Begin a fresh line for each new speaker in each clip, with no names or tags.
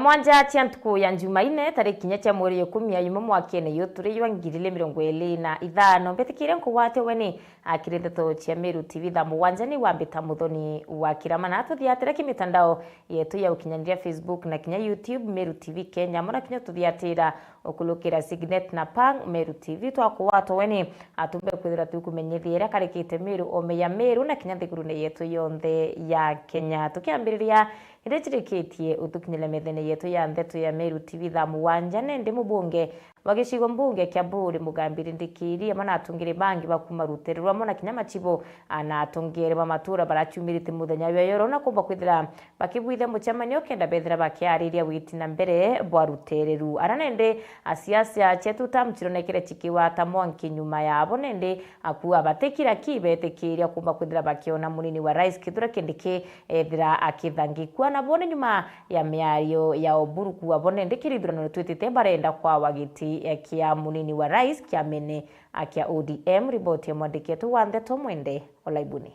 mwanja tiantuku ya Jumaine tariki nya cia mweri 10 yumo mwakene yuturi ywa 2025 mbetikire nkuwate weni akirindeto cia Meru TV tha mwanja ni wambita muthoni wa kiramana tuthiatira kimitandao yetu ya ukinyaniria Facebook na kinya YouTube Meru TV Kenya mona kinya tuthiatira okulukira Signet na Pang Meru TV twakuwato weni atumbe kwithira tukumenyethira karikite Meru omeya Meru na kinya thigurune yetu yonthe ya Kenya tukiambiriria irechirikitie utukinyele methene yetu ya ndeto ya Meru TV tha mwanja nende mubunge wagishigo mbunge kya Buri Mugambiri Ndikiri amana atungire bangi bakuma rutererwa mona kinya machibo ana atungire bamatura barachumirite muthenya yoyoro na kumba kwithira bakibwithe muchamanio kenda bethira bakiariria witina mbere bwa rutereru aranende asiasa chetu tamchironekere chikiwa tamwanki nyuma yabo nende akuwa batekira kibetekiria kumba kwithira bakiona munini wa rais Kithure Kindiki ethira akithangikwa na bone nyuma ya miario ya Oburu kuwa bone ndikirithurano twitite barenda kwa wagiti kia munini wa rais kia mene akia ODM riboti ya mwandiki yetu wa Ndeto Mwende Olaibuni.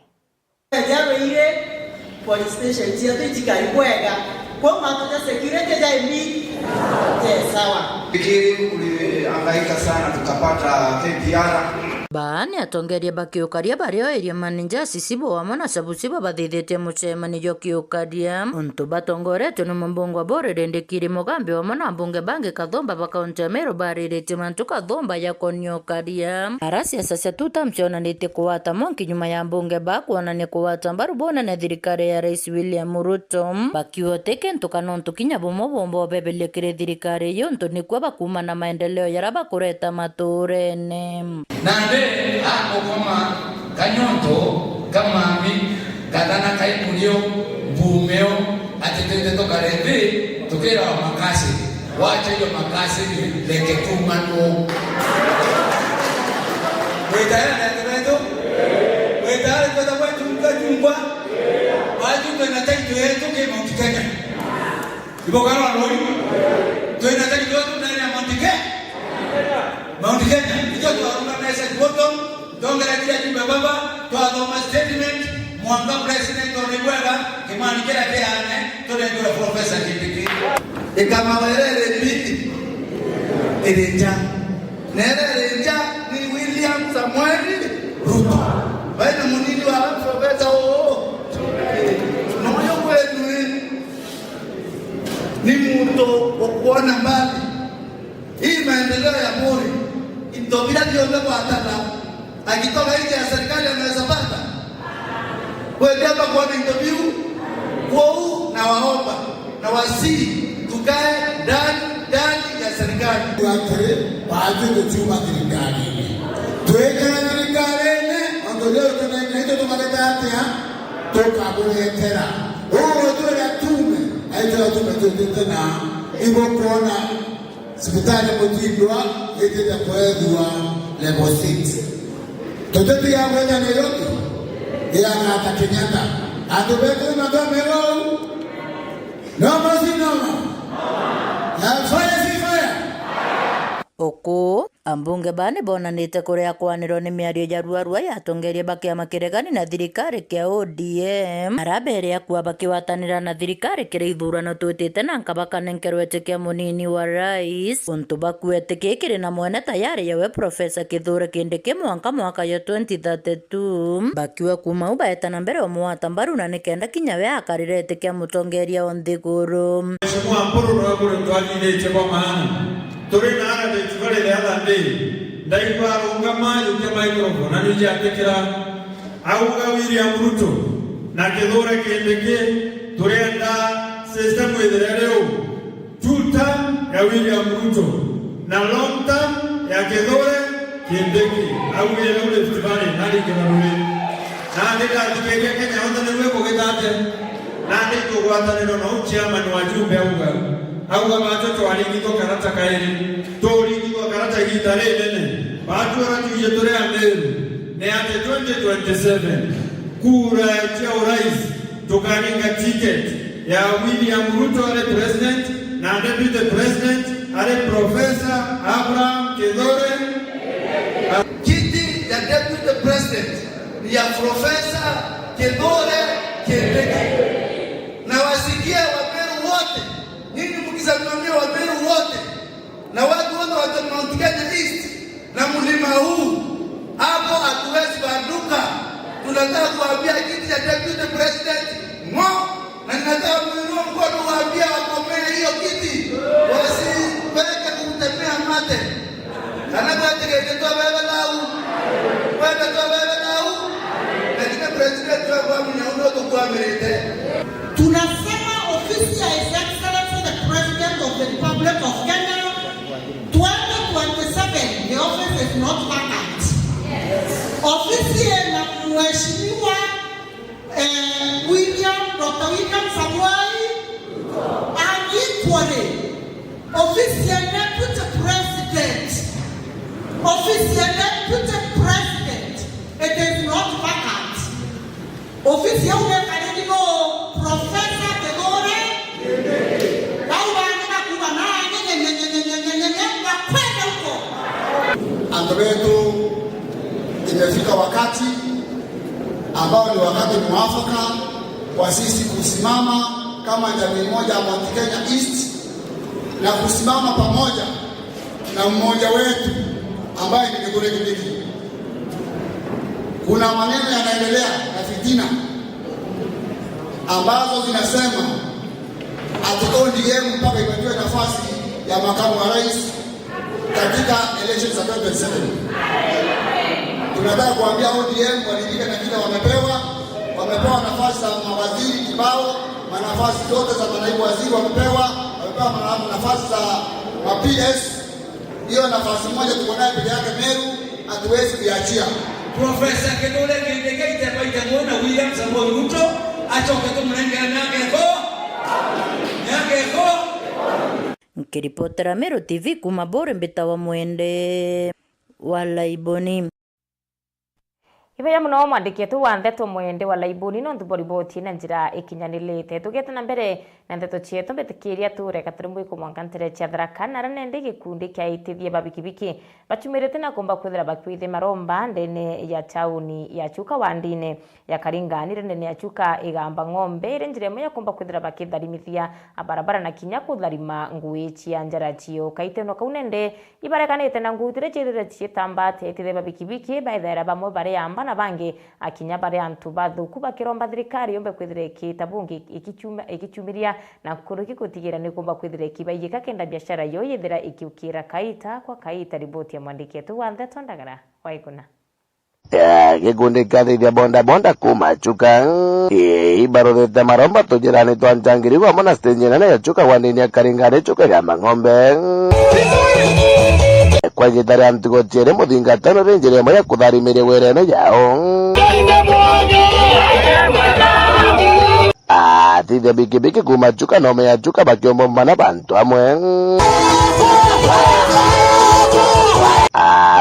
Jawe ile police station tia tuitikari kwega kwa maana security jaimi sawa.
Fikiri ulihangaika sana tukapata KPR
baani atongeria bakiukaria bario eria manager sisibo wamana sabusibo bathithite mucemani yokiukaria untu batongoretwe ni mumbungu wa Buri Ndikiri Mugambi wamana mbunge bange kathomba bakaunti Meru baririte mantu kathomba ya konyokaria arasi asasa tutamcionanite kuwata monki nyuma ya mbunge bakuonania kuwata mbaru bona na thirikari ya Rais William Ruto bakioteke ntukanontu kinya bombo bebelekire thirikari yontu nikwa bakuma na maendeleo yaraba kureta maturene
nande ako kama kanyonto kama mi kadana kaipulio bumeo atitende tokarethi tukira makasi wacha hiyo makasi leke tumano wetara na tumeto wetara kwa chumba wajumbe na taitu yetu kema mtikenya ibogano aloi tuena taitu yetu ndani ya Mount Kenya hiyo tunaorganize bottom dongera kila jumba baba tuadoma statement mwanga president onibwega kimani kila kiane tunendura professor Kindiki
ikama werere piti ereja nereja ni William Samuel Ruto baina munini wa professor noyo kwetu ni mtu kuona mbali hii maendeleo ya Buri ndio bila diombe kwa tata akitoka nje ya serikali anaweza pata kwenda kwa interview kwao na waomba na wasi tukae ndani ya serikali
watu baadhi kuchuma serikali tuweka serikali ndio tunaenda tumaletete toka kuletera ndio ya tume aidha tume tena ibo kuona sipitali mutindwa yete ya kwedwa level 6 totete ya kwenda Nairobi ya hata Kenyatta atobeko na domero no mazino ya fire
oko ambunge bane bonanite kuria kwaniro ni miario ya ruarua yatongeria bakiama kiregani na thirikari kia ODM arabere akwa bakiwatanira na thirikari kire ithurano twitite na nkabaka nenkerwete kia munini wa rais untu bakwete kikire na mwene tayari yawe Professor Kithure Kindiki mwaka ya 2032 bakiwa kuma ubaeta na mbere omwata mbaru na nikenda kinyawe akarirete kia mutongeria onthiguru
mheshimiwa mpuru rwaguru twalile chebo maana turina ana de tivale le ala de ndaipa ungama yuke microphone ani jatekera auga William Ruto na Kithure Kindiki turenda system wedhereo two term ya William Ruto na long term ya Kithure Kindiki auga ile tivale nali kibarule na ndika tukeje Kenya onda newe kogetate na ndiko gwatana no chairman wa jumbe auga watoto walingiko karata kairi toringiko karata hitare nene watu wanatuje tore Meru ne ate 2027 kura ya urais tukaringa ticket ya William Ruto ale president na deputy president ale Professor Abraham Kithure
kiti ya deputy president ya Professor Kithure Kindiki na wasikia wa Meru wote nini tuamirite.
Tunasema ofisi ya His Excellency the President of the Republic of Kenya 2027, the office is not vacant. Ofisi ya Mheshimiwa Dr. William Samoei and equally ofisi ya Deputy President, ofisi ya Deputy President, it is not vacant. Ofisi ya umekaniko Professor Tegore Lauba kuba na kwenda huko.
Andreto, imefika wakati ambao ni wakati mwafaka kwa sisi kusimama kama jamii moja ya Mount Kenya East na kusimama pamoja na mmoja wetu ambaye ni Kithure Kindiki. Kuna maneno yanaendelea na fitina ambazo zinasema ati ODM mpaka ipatiwe nafasi ya makamu wa rais katika elections za 2027. Tunataka kuambia ODM walidika na kila wamepewa nafasi za mawaziri kibao, nafasi zote za manaibu waziri wamepewa nafasi za PS. Hiyo nafasi moja tuko nayo peke yake Meru, hatuwezi kuiachia.
Profesa Kithure Kindiki itapaita muona William Samoei Ruto achoke tu mlengera yake ko.
Nikiripotera Meru TV kuma Bore Mbitawa Mwende wa Laiboni.
Ibeya muno mwandiki tu wa Ndeto Mwende wa Laiboni no nduboriboti na njira ikinyanilite tugete na mbere na ndeto cietu mbetikiria tureka turimwe kumwankantere cia Tharaka na ranende gikundi kia itithie babikibiki bachumirite na kumba kwithira bakwithe maromba ndene ya tauni ya Chuka Wandine ya Karingani ndene ya Chuka igamba ng'ombe ire njira ya kumba kwithira bakitharimithia barabara na kinya kutharima ngui cia njara cio kaiteno kaunende ibarekanite na ngutire chirire cietambate itithie babikibiki baithera bamwe bare amba na bangi akinya bare antu bathuku bakiromba thirikari yombe kwithira ikitabungi ikichumiria na kuruki kutigira ni kumba kwithira ikibaiyika kenda biashara yo yithira ikiukira kaita kwa kaita. Riboti ya mwandiki tu wa Ndeto Ndagara Waiguna.
Gikundi kathithia bonda kuma Chuka ibarurite maromba tujirani twa Njangiri mona stage nene ya Chuka Wandine ya Karingani Chuka gamba ng'ombe kwa gitari antugo tiere muthingatano renjere moya kutharimire werene yao tithia bikibiki kuma Chuka nome ya Chuka bakiombo mana bantu amwe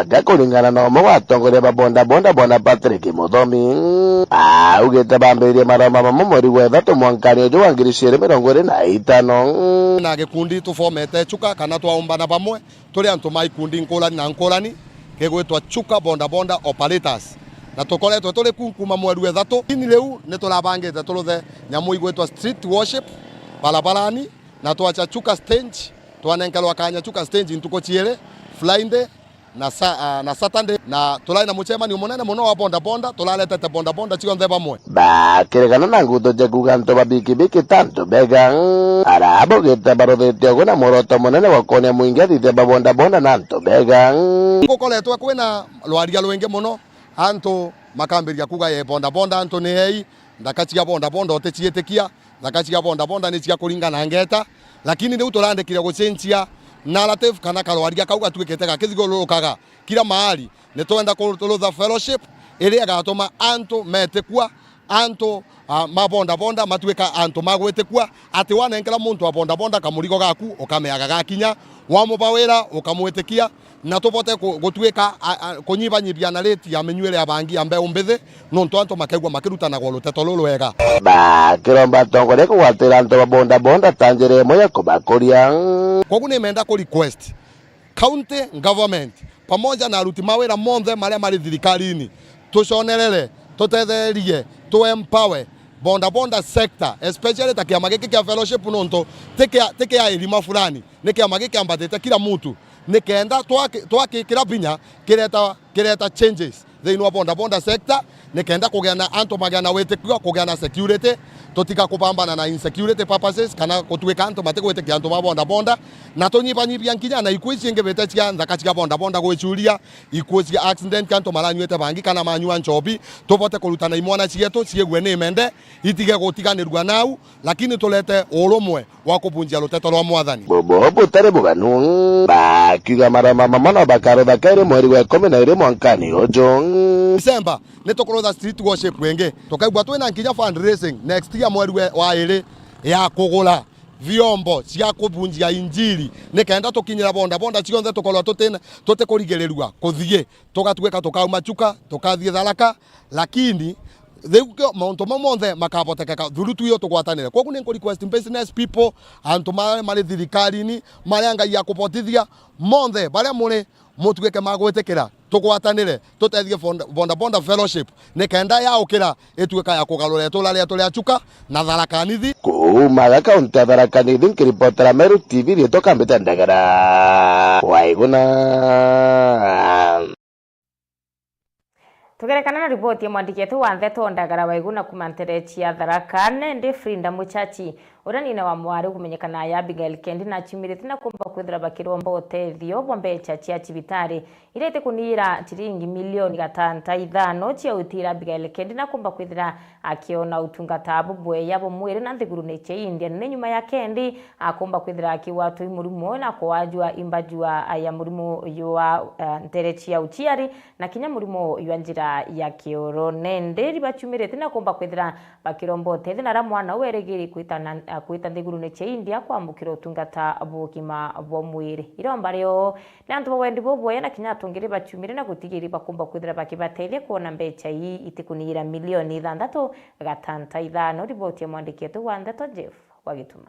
gakuringana na omo watongoria bonda Patrick Muthomi ugite bambirie maroma mamomori gwetha tumwankani uju wa 2025
na gikundi tufomete Chuka kana twaumbana bamwe turi antu mai kundi nkolani kegwetwa Chuka bonda operators na tukoretwe turi kuma mweri wa 3 ini riu ni turabangite turuthe nyamu igwetwa street worship barabarani na twacha Chuka stage twanenkelwa kanya Chuka stage ntuko chiere Friday na Saturday na tulai na muchemani munene muno wa bonda tulaletete bonda chionthe bamwe
bakiregana na nguto jekuga nto babikibiki tanto bega arabo gite baruthite guna muroto munene wa konia mwingi athithia bonda na nto bega
gukoretwe kwina rwaria rwingi muno antu makambiria kuga ye bonda antu ni hei ndakachia bonda otecietikia ndakachia bonda ni cia kuringana ngeta lakini riu turandikire gucenjia narrative kana karwaria kauga twikete gakithigulukaga kila mahali ni twenda kurutha fellowship iria gatuma antu metekwa antu bonda matwika antu magwetekwa ati wanenkera muntu wa bonda kamurigo gaku ukameaga gakinya wamubawira ukamwetekia na tubote gutwika kunyibanyibia na rate ya menywele ya bangi ambe umbithe nonto antu makegwa makirutana gwa ruteto ruru wega
kiromba tongore kuwatira antu wa bonda tanjire moya kubakoria
kogu ni menda ku request county government pamoja na aruti mawira monthe maria mari thirikari-ini tuconerere tutetherie tu empower bonda sector especially ta kiama giki kia fellowship nonto teke ya elima fulani ni kiama giki ambatete kila mtu nikenda twakikira binya kireta changes thĩinĩ wa bonda sector nikenda kugĩa na antu magĩa na wĩtĩkio kugĩa na security tutika kupambana na insecurity purposes kana kutuika antu matigwĩtĩkia antu ma bonda na tunyibanyibia nkinya na ikuũ ici ingĩ cia nthaka cia bonda gwĩcuria ikuũ cia accident kantu maranyuĩte bangi kana manyua njobi tubote kurutana imwana cietu ciĩgue nĩ mende itige gũtiganĩrua nau lakini tulete ũrũmwe wa kubunjia rũteto rwa mwathani
bobo butare buganu bakiuga marama mamano bakarotha kaire mweri wa 12 mwankani ujo
December nitukurotha street worship wenge tukaigua twina nkinya fundraising next year mweri wa 2 ya kugula vyombo cia kubunjia injili nikenda tukinyira bonda cionthe tukorwa tutikurigirirua kuthie tugatuika tukauma chuka tukathie tharaka lakini thegukio mauntu mamonthe makabotekeka thuru tuyo tugwatanire koguo ni request business people antu mari thirikari-ini mari ngai ya kupotithia monthe baria muri mutuike magwitikira tugwatanire tutethie bonda fellowship nikenda ya ukira ituika ya kugarura etula ria chuka na tharaka nithi
kuma kaunti ya Tharaka Nithi nkiripotera Meru TV ritoka mbita ndagara waiguna
tugerekana na ripoti ya mwandiki wetu wa Ntheto Ndagara Waiguna kuma nterechi ya Tharaka ndi Frida Muchachi uranina wa mwari kumenyekana ya Abigail Kendi na chimirite na kumba kwithira bakiromba utethio bombecha cia cibitari irete kunira chiringi milioni 5 cia utira Abigail Kendi na kumba kwithira akiona utungata bubwe yabo mwire na nthiguru neche India ne nyuma ya Kendi akumba kwithira akiwatu imurimo na kwajua imbajua ya murimo ywa nterechi ya uchiari na kinya murimo ywa njira ya kioro nende ribachumirite na kumba kwithira bakiromba utethi na ramwana weregiri kwita nthiguru neche India kwambukira utungata bugima bwa mwiri iromba ryo na antu wendi bobwe na kinya tungire bachumire na gutigiri bakumba kwithira bakibateithia kuona mbecha hii itikunira milioni 6.5 riboti ya mwandiki wetu wa Ntheto Jeff Wagituma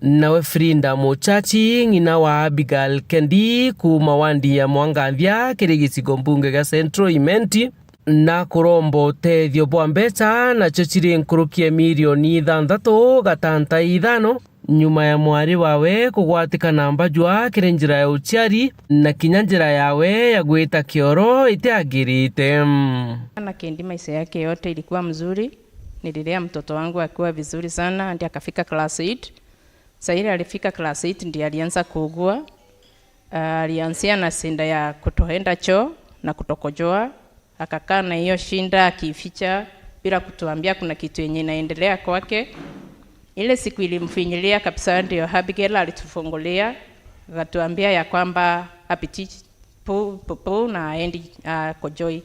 nawe Frida Muchachi ngina wa Abigail Kendi kuma wandi ya Mwangathia kirigicigo mbunge ga Central Imenti na kurombo utethio bwa mbeca na chochiri nkurukie milioni 6.5 nyuma ya mwari wawe kugwatikana mbajwa kiri njira ya uchiari na kinya njira yawe ya gwita kioro itiagirite.
Na Kendi maisha yake yote ilikuwa mzuri, nililea mtoto wangu akiwa vizuri sana hadi akafika class 8. Sasa ile alifika class 8 ndiye alianza kuugua. Alianzia na shinda ya kutoenda choo na kutokojoa. Akakaa na hiyo shinda akificha bila kutuambia kuna kitu yenye inaendelea kwake. Ile siku ilimfinyilia kabisa ndio Abigail alitufungulia. Akatuambia ya kwamba apiti pu na aendi kojoi.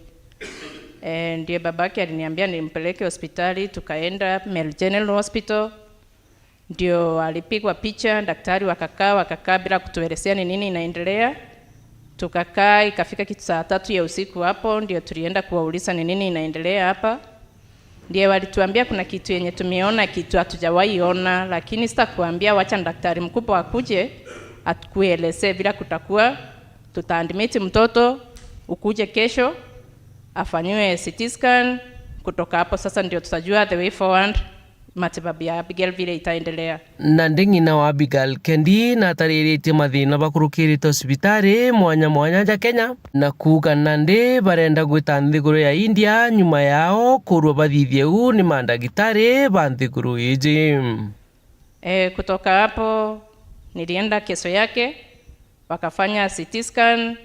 Ndiye babake aliniambia nimpeleke hospitali, tukaenda Meru General Hospital. Ndio alipigwa picha, daktari wakakaa bila kutuelezea ni nini inaendelea. Tukakaa ikafika kitu saa 3 ya usiku hapo ndio tulienda kuwauliza ni nini inaendelea hapa. Ndio walituambia kuna kitu yenye tumeona kitu hatujawahi ona, lakini sitakuambia, wacha daktari mkubwa akuje atukuelezee bila kutakuwa. Tutaandimiti mtoto ukuje kesho afanywe CT scan, kutoka hapo sasa ndio tutajua the way forward matibabu ya Abigail vile itaendelea.
Na ngina wa Abigail Kendi na taririte mathina bakurukirite hospitali mwanya ja Kenya na kuga nande barenda gwita nthiguru ya India nyuma yao kurwa bathithieu ni mandagitari ba nthiguru iji.
Kutoka hapo nilienda kesho yake wakafanya CT scan.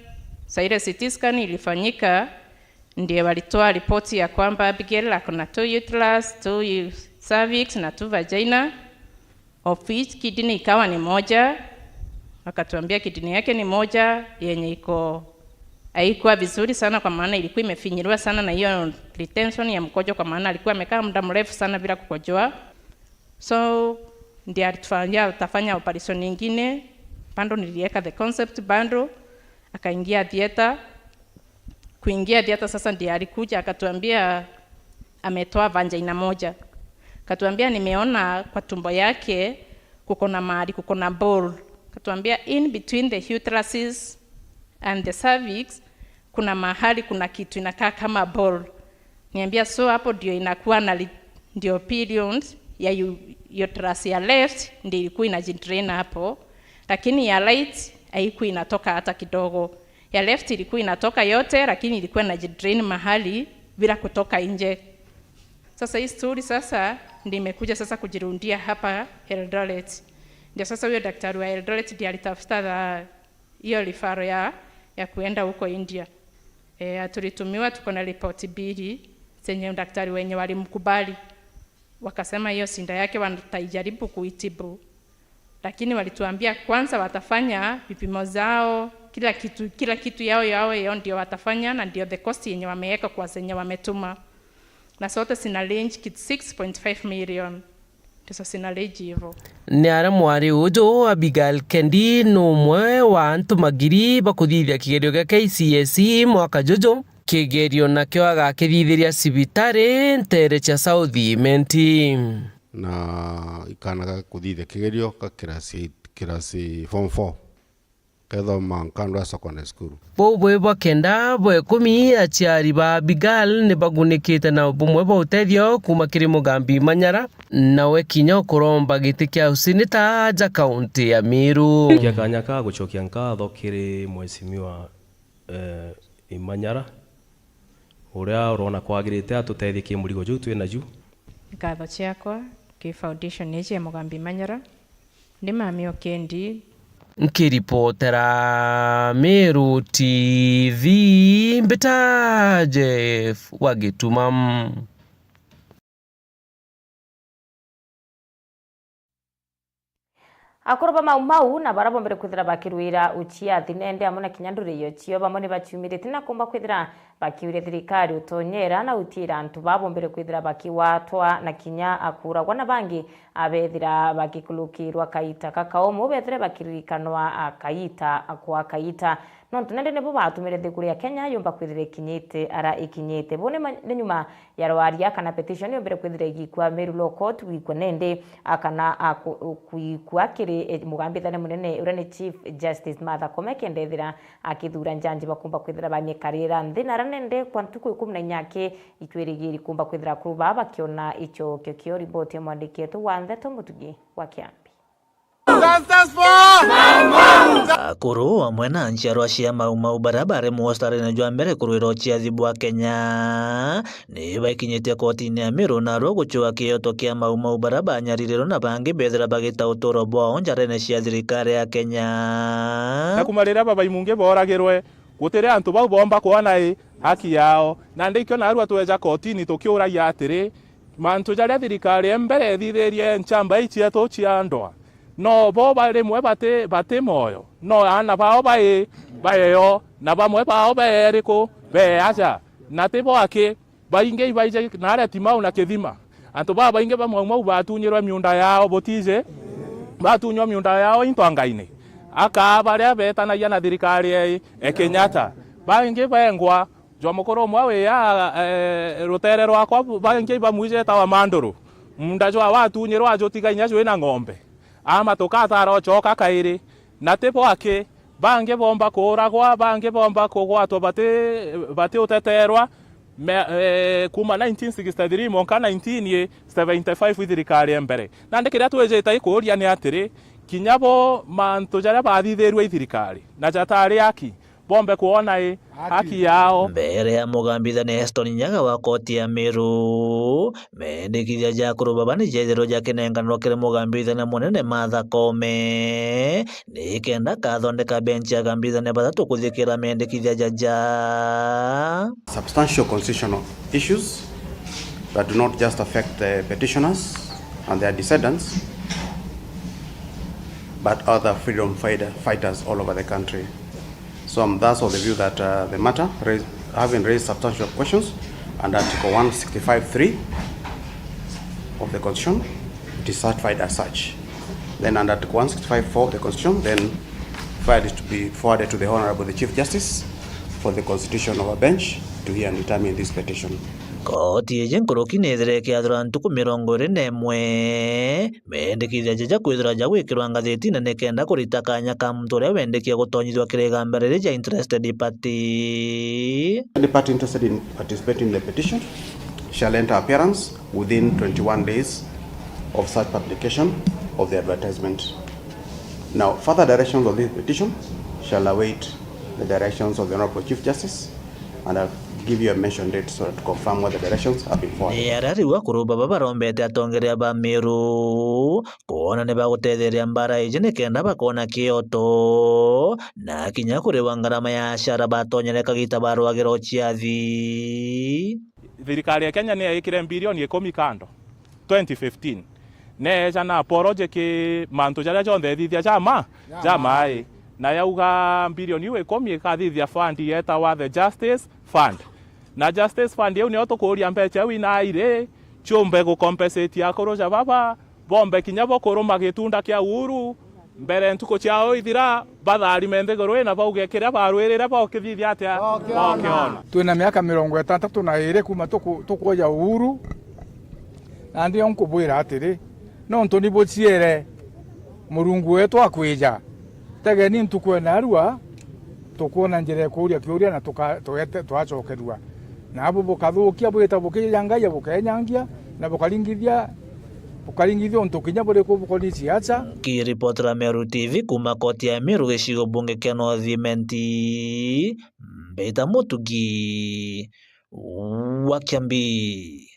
Sasa ile CT scan ilifanyika ndio walitoa ripoti ya kwamba Abigail akona 2 uterus, 2 cervix na 2 vagina, of which kidney ikawa ni moja. Akatuambia kidney yake ni moja yenye haikuwa vizuri sana kwa maana ilikuwa imefinyiliwa sana na hiyo retention ya mkojo, kwa maana alikuwa amekaa muda mrefu sana bila kukojoa. So ndio atafanya operation nyingine. Bando niliweka the concept bando, akaingia theater. Kuingia theater sasa ndio alikuja akatuambia ametoa vagina moja. Katuambia nimeona kwa tumbo yake kuko na mahali kuko na ball. Katuambia in between the uteruses and the cervix kuna mahali kuna kitu inakaa kama ball. Niambia so hapo ndio inakuwa na ndio period ya uterus ya left ndio ilikuwa inajidrain hapo, lakini ya right haikuwa inatoka hata kidogo. ya left ilikuwa inatoka yote, lakini ilikuwa inajidrain mahali bila kutoka nje. Sasa hii story sasa ndio imekuja sasa kujirundia hapa Eldoret. Ndio sasa huyo daktari wa Eldoret ndiye alitafuta hiyo referral ya kuenda huko India. Tulitumiwa, tuko na ripoti mbili zenye daktari wenye walimkubali. Wakasema hiyo sinda yake wataijaribu kuitibu. Lakini walituambia kwanza watafanya vipimo zao, kila kitu yao ndio watafanya, na ndio the cost yenye wameweka kwa zenye wametuma. Na sote sina range 6.5 million. Ndiso sina range hivyo.
Ni ara mwari ujo Abigail Kendi numwe wa antu magiri bakuthithia kigerio gya KCSE mwaka jojo. Kigerio nakio agakithithiria cibitari ntere cha South Menti.
Na ikanaga kuthithia kigerio ka kirasi form 4. Kethoma Nkandwa Secondary School.
Bwe bakenda bwe 10 aciari ba Abigail ni bagunikite na bumwe bwa utethio kuma kiri Mugambi Manyara nawe kinyo kuromba giti kia usinita aja kaunti ya Meru.
Kanya ka gucokia nkatho kiri mwecimiwa Imanyara uria urona kwagirite atutethie murigo ju twina ju.
Nkatho ciakwa ki foundation ya Mugambi Manyara ndi Mami Okendi.
Nkiripotera Meru TV Mbita Jeff Wagitumam.
Akoroba mau na barabo mbere kwithira bakirwira uchia thinende amona kinyandure yo cio bamone baciumire tina kumba kwithira bakiwire thirikari utonyera na utira antu babo mbere kwithira bakiwatwa na kinya akura gwana bangi abethira bakikulukirwa kaita kakaomo bethire bakirikanwa akaita akwa kaita no tunende nebo batumire thiguri ya Kenya yomba kwithira kinyite ara ikinyite bone nyuma ya rwaria kana petition yombere kwithira igikwa Meru Law Court wikwa nende akana kuikwa kiri mugambithane munene urane Chief Justice Martha Koome kendethira akithura njanji bakumba kwithira banyekarira nthina nende kwa ntuku 14 itwirigiri kumba kwithira kuruba bakiona icho kyo report ya mwandiki wetu wa Ndeto Mutugi wa Kiambi.
Akuru amwe na njiarwa cia mau barabara mwostare na jwa mbere kurwiro cia thibu wa Kenya ni baikinyite koti-ini ya Meru na ro guchua kioto kia mau barabara nyaririro na bangi bethira bagita uturo bwao njarene cia thirikari ya Kenya
na kumarira baba imunge boragirwe gutire antu bau bomba kuona haki yao na ndikio na arua tweja koti-ini tukiuragia atiri mantu jaria thirikari mbere thithirie nchamba ichi to cia ndwa no bo bari mwe bate moyo no ana bao bayo na bamwe bao beriko be aja na tebo ake bainge ibaije na ara timau na kithima antu baba inge bamwe batunyirwa miunda yao botize batunywa miunda yao intwangaine aka baria betanagia na thirikari Kenyatta bainge bengwa jomokoro mwawe ya rutere rwakwa bainge bamwije tawa manduru munda jwa watunyirwa jotigainya jwe na ng'ombe ama tukataro choka kairi na tepo ake bange bomba kuragwa bange bomba kugwatwa bate uteterwa kuma 1963 monka 1975 thirikari mbere na ndikiria twejeta ikuria ni atiri kinyabo mantu jaria bathithirwe thirikari na jatari aki bombe kuona haki yao
mbere ya mugambithani Heston Nyaga wa koti ya Meru mendekithia ja kuruba bani jethero ja kinenganiro kiri mugambithani munene Martha Koome ni kenda kathondeka benchi ya gambithani bathatu kuthikira mendekithia jaja
substantial constitutional issues that do not just affect the petitioners and their descendants but other freedom fighters all over the country. So I'm thus of the view that the matter, having raised substantial questions under Article 165(3) of the Constitution, it is certified as such. Then under Article 165(4) of the Constitution, then file is to be forwarded to the Honorable the Chief Justice for the constitution of a bench to hear and determine this petition.
Koti eje nkoroki nethere kiathura ntuku 21 mendekithia jaja kwithira ja gwikirwa ngatheti nene kenda kurita kanya ka muntu uria wendekia gutonyithwa kirigambere rija interested party.
The party interested in participating in the petition shall enter appearance within 21 days of such publication of the advertisement. Now, further directions of this petition shall await the directions of the Honorable Chief Justice, and I'll give you a mention date so to confirm what the directions have been followed.
Nĩarariwa kũrũmba babarombete atongoria ba Meru kuona nĩ bagutetheria mbara iji nĩkenda bakona kĩoto na kinya kũrĩwa ngarama ya ashara batonyereka gita barwagĩra ciathi.
Thirikari ya Kenya nĩ ĩkĩre bilioni 10 kando 2015 neja na project mantu jaria jonthe thithia jama na yauga bilioni 10 ikathithia fund yetawa the Justice Fund na Justice Fund yau nĩyo tũkũria mbeca wina ire chumbe gucompensate akũrũja baba bombe kinya bokũrũ magĩtunda kĩa uhuru mbere ntuko ciao ithira bathari mendegorwe na bauge kiria barwirira bokithithia atia bokiona
twina miaka 32 kuma tukuoja uhuru na ndio nkubwira atiri no ntoni bociere murungu wetu akwija tegeni ntukwena arua tukuona njira kuria kiuria na twacokerua na abo bukathukia bwita bukiyangaia bukenyangia na bukaringithia ntukinya buri kubukoni ciaca.
Kiripotera Meru TV kuma koti ya Meru gĩcigo bunge kĩa North Imenti, Mbita Mutugi wa Kiambi.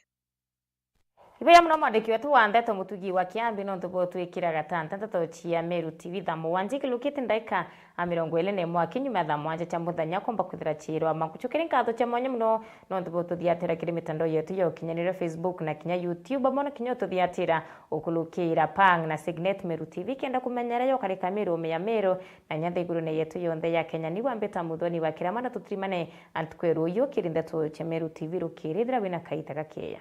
Ibeya muno mwandiki wetu wa Ndeto Mutugi wa Kiambi no ntubo twikira gatanta Ndeto cia Meru TV thamu wanje kilukite ndaika 21 kinyuma thamu wanje cha muthanya komba kuthira chiro amakuchukiri ngatho cha mwanya muno no ntubo tuthiatira kiri mitandao yetu yo kinyanire Facebook na kinya YouTube amona kinyo tuthiatira ukulukira Pang na Signet Meru TV kenda kumenyera yo karika Meru ya Meru na nyathe iguru ne yetu yonthe ya Kenya ni Wambeta Muthoni wa kiramana tutrimane antukweru yo kiri Ndeto cia Meru TV rukirithira wina kaita gakeya.